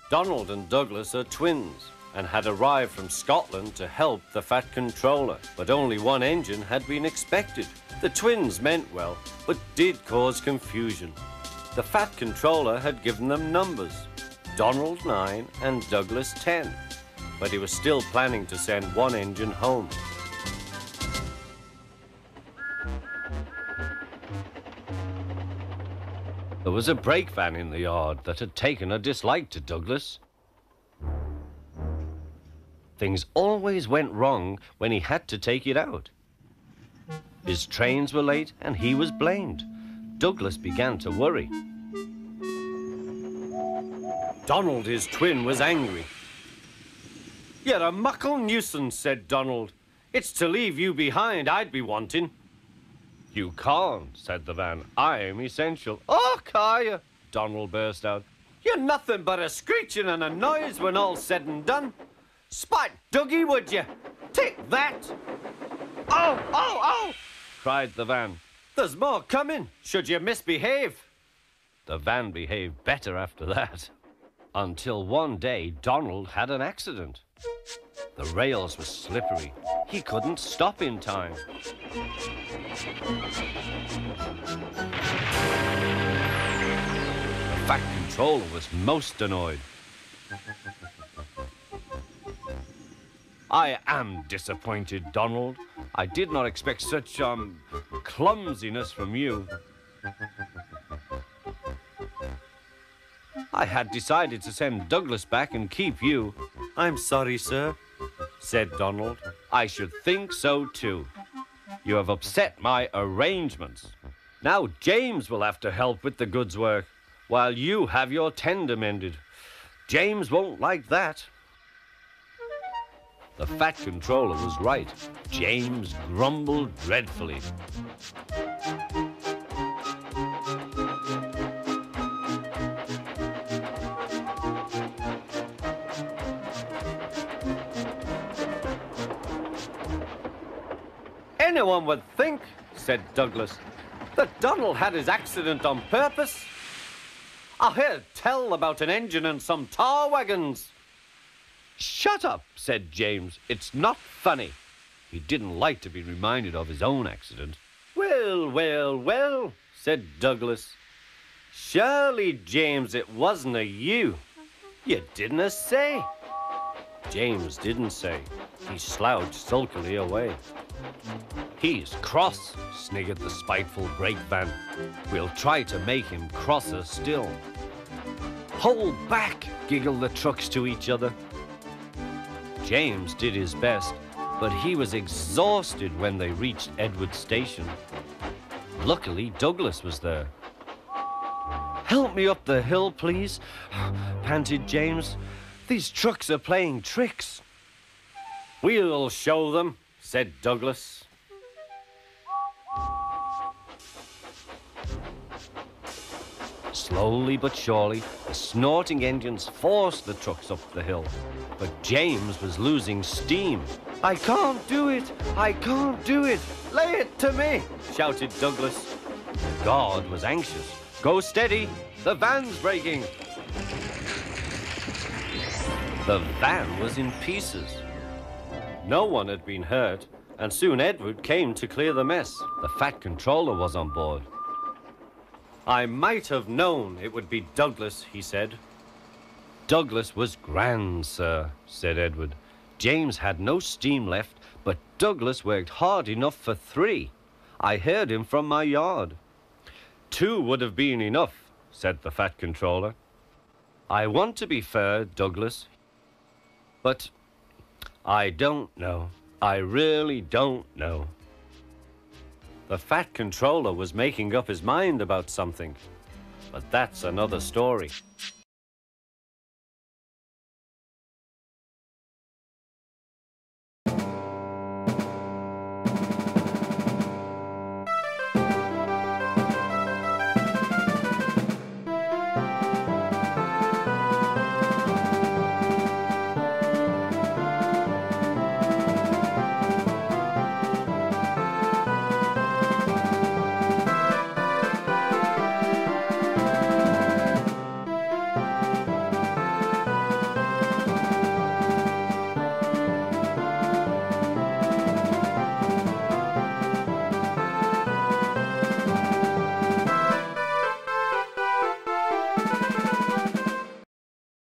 Donald and Douglas are twins and had arrived from Scotland to help the Fat Controller, but only one engine had been expected. The twins meant well, but did cause confusion. The Fat Controller had given them numbers, Donald 9 and Douglas 10, but he was still planning to send one engine home. There was a brake van in the yard that had taken a dislike to Douglas. Things always went wrong when he had to take it out. His trains were late and he was blamed. Douglas began to worry. Donald, his twin, was angry. "You're a mackle nuisance," said Donald. "It's to leave you behind I'd be wanting." "You can't," said the van. "I'm essential." "Oh, Kaya!" Donald burst out. "You're nothing but a screeching and a noise when all's said and done. Spot Dougie, would you? Take that!" "Oh, oh, oh!" cried the van. "There's more coming, should you misbehave." The van behaved better after that. Until one day, Donald had an accident. The rails were slippery. He couldn't stop in time. The Fat Controller was most annoyed. "I am disappointed, Donald. I did not expect such, clumsiness from you. I had decided to send Douglas back and keep you." "I'm sorry, sir," said Donald. "I should think so, too. You have upset my arrangements. Now James will have to help with the goods work, while you have your tender mended. James won't like that." The Fat Controller was right. James grumbled dreadfully. "Anyone would think," said Douglas, "that Donald had his accident on purpose. I heard tell about an engine and some tar wagons." "Shut up," said James. "It's not funny." He didn't like to be reminded of his own accident. "Well, well, well," said Douglas. "Surely, James, it wasn't a you. You didn't say." James didn't say. He slouched sulkily away. "He's cross," sniggered the spiteful brake van. "We'll try to make him crosser still." "Hold back," giggled the trucks to each other. James did his best, but he was exhausted when they reached Edward Station. Luckily, Douglas was there. "Help me up the hill, please," panted James. "These trucks are playing tricks." "We'll show them," said Douglas. Slowly but surely, the snorting engines forced the trucks up the hill. But James was losing steam. "I can't do it! I can't do it! Lay it to me!" shouted Douglas. The guard was anxious. "Go steady! The van's breaking!" The van was in pieces. No one had been hurt, and soon Edward came to clear the mess. The Fat Controller was on board. "I might have known it would be Douglas," he said. "Douglas was grand, sir," said Edward. "James had no steam left, but Douglas worked hard enough for 3. I heard him from my yard." "2 would have been enough," said the Fat Controller. "I want to be fair, Douglas, but I don't know. I really don't know." The Fat Controller was making up his mind about something, but that's another story.